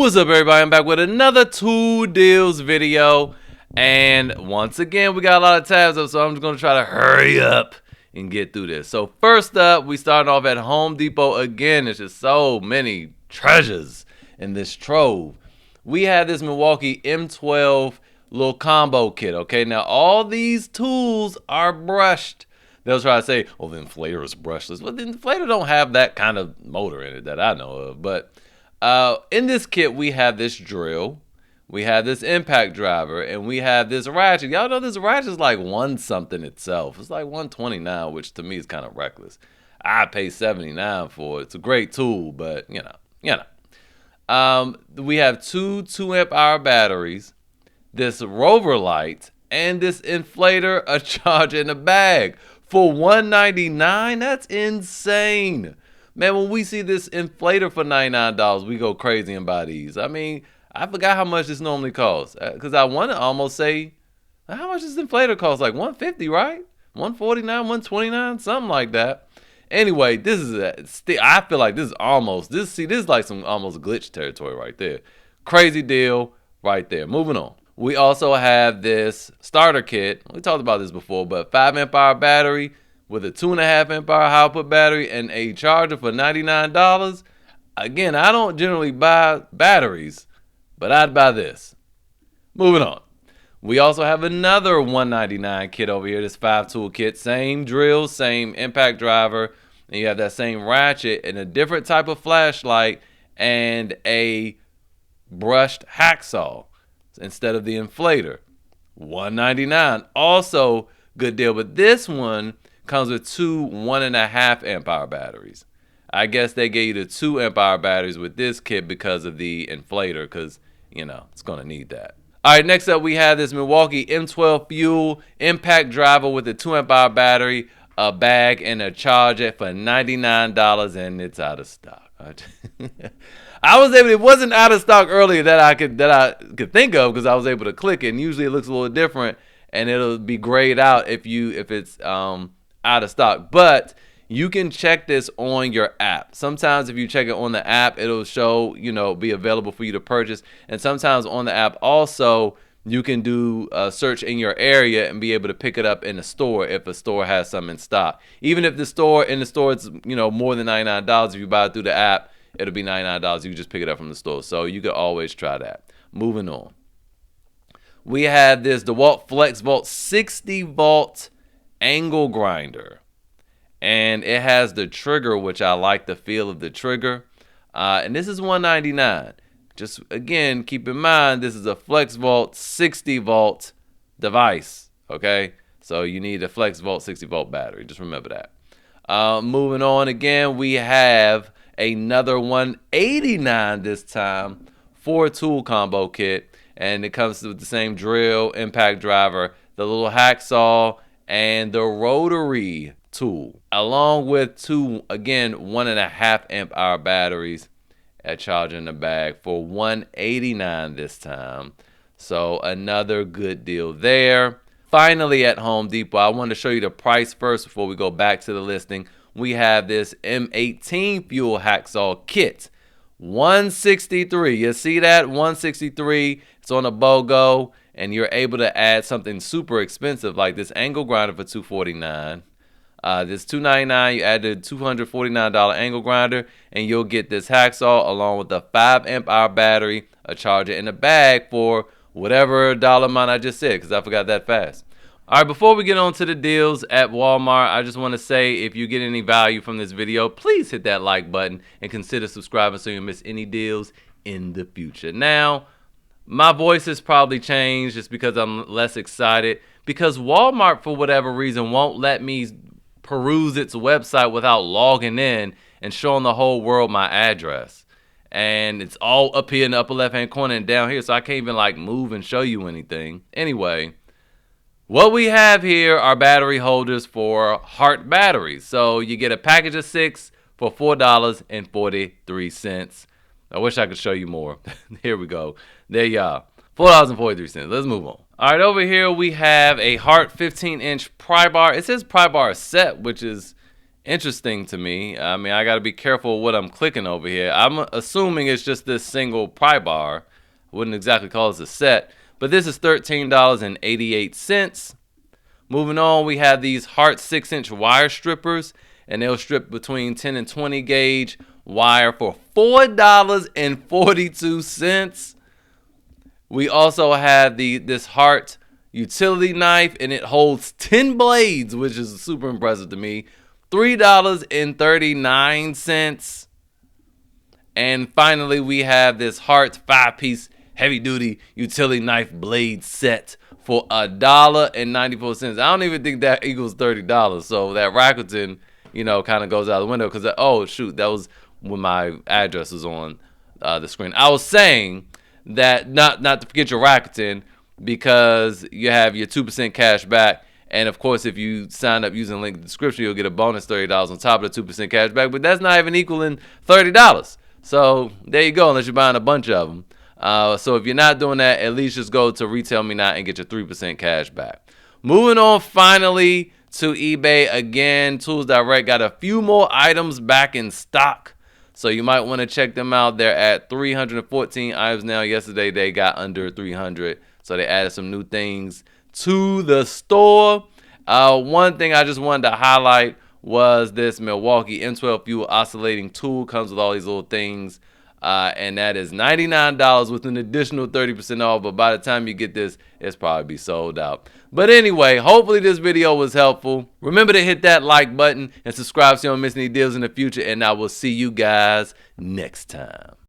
What's up, everybody? I'm back with another Two Deals video, and once again we got a lot of tabs up, so I'm just gonna try to hurry up and get through this. So first up, we starting off at Home Depot again. There's just so many treasures in this trove. We have this Milwaukee M12 little combo kit. Okay, now all these tools are brushed. They'll try to say, "Oh, the inflator is brushless." Well, the inflator don't have that kind of motor in it that I know of, but in this kit, we have this drill, we have this impact driver, and we have this ratchet. Y'all know this ratchet is like one something itself. It's like $129, which to me is kind of reckless. I pay $79 for it. It's a great tool, but you know. We have two 2-amp-hour batteries, this rover light, and this inflator, a charger in a bag for $199. That's insane. Man, when we see this inflator for $99, we go crazy and buy these. I mean, I forgot how much this normally costs. Because I want to almost say, how much does this inflator cost? Like $150, right? $149, $129, something like that. Anyway, this is I feel like this is almost, this is like some almost glitch territory right there. Crazy deal right there. Moving on. We also have this starter kit. We talked about this before, but 5-amp-hour battery with a 2.5-amp-hour high output battery and a charger for $99. Again, I don't generally buy batteries, but I'd buy this. Moving on. We also have another $199 kit over here, this 5-tool kit. Same drill, same impact driver, and you have that same ratchet and a different type of flashlight and a brushed hacksaw instead of the inflator. $199. Also, good deal, but this one comes with two 1.5-amp-hour batteries. I guess they gave you the 2-amp-hour batteries with this kit because of the inflator, because, you know, it's going to need that. All right, next up we have this Milwaukee M12 Fuel impact driver with a 2-amp-hour battery, a bag, and a charger for $99, and it's out of stock. It wasn't out of stock earlier that I could think of, because I was able to click it, and usually it looks a little different, and it'll be grayed out if it's out of stock. But you can check this on your app. Sometimes if you check it on the app, it'll show, be available for you to purchase. And sometimes on the app also, you can do a search in your area and be able to pick it up in the store if a store has some in stock. Even if the store it's more than $99, if you buy it through the app, it'll be $99. You can just pick it up from the store. So you could always try that. Moving on. We have this dewalt Flex Volt 60 volt angle grinder, and it has the trigger, which I like the feel of the trigger, and this is $199. Just again, keep in mind this is a Flex Volt 60 volt device. Okay, so you need a Flex Volt 60 volt battery. Just remember that. Moving on, again we have another $189 this time, 4-tool combo kit, and it comes with the same drill, impact driver, the little hacksaw, and the rotary tool, along with two, again, 1.5-amp-hour batteries, a charger in the bag for $189 this time. So another good deal there. Finally, at Home Depot, I want to show you the price first before we go back to the listing. We have this M18 fuel hacksaw kit, $163. You see that? $163. It's on a BOGO. And you're able to add something super expensive like this angle grinder for $249. This $299, you add the $249 angle grinder, and you'll get this hacksaw along with a 5-amp-hour battery, a charger, and a bag for whatever dollar amount I just said, because I forgot that fast. All right, before we get on to the deals at Walmart, I just want to say if you get any value from this video, please hit that like button and consider subscribing so you don't miss any deals in the future. Now, my voice has probably changed just because I'm less excited, because Walmart, for whatever reason, won't let me peruse its website without logging in and showing the whole world my address. And it's all up here in the upper left-hand corner and down here, so I can't even move and show you anything. Anyway, what we have here are battery holders for Hart batteries. So you get a package of 6 for $4.43. I wish I could show you more. Here we go. There you are. $4.43. Let's move on. All right, over here we have a Hart 15-inch pry bar. It says pry bar set, which is interesting to me. I mean, I got to be careful what I'm clicking over here. I'm assuming it's just this single pry bar. I wouldn't exactly call this a set, but this is $13.88. Moving on, we have these Hart 6-inch wire strippers, and they'll strip between 10 and 20 gauge wire for $4.42. We also have this Hart utility knife, and it holds 10 blades, which is super impressive to me. $3.39. And finally, we have this Hart 5-piece heavy-duty utility knife blade set for $1.94. I don't even think that equals $30. So that Rakuten, kind of goes out the window because, oh, shoot, that was when my address was on the screen. I was saying that not to forget your Rakuten, because you have your 2% cash back. And of course, if you sign up using the link in the description, you'll get a bonus $30 on top of the 2% cash back. But that's not even equaling $30. So there you go, unless you're buying a bunch of them. So if you're not doing that, at least just go to Retail Me Not and get your 3% cash back. Moving on finally to eBay again. Tools Direct got a few more items back in stock, so you might want to check them out. They're at 314 items now. Yesterday they got under 300, so they added some new things to the store. One thing I just wanted to highlight was this Milwaukee M12 fuel oscillating tool. Comes with all these little things, and that is $99 with an additional 30% off. But by the time you get this, it's probably be sold out. But anyway, hopefully this video was helpful. Remember to hit that like button and subscribe so you don't miss any deals in the future. And I will see you guys next time.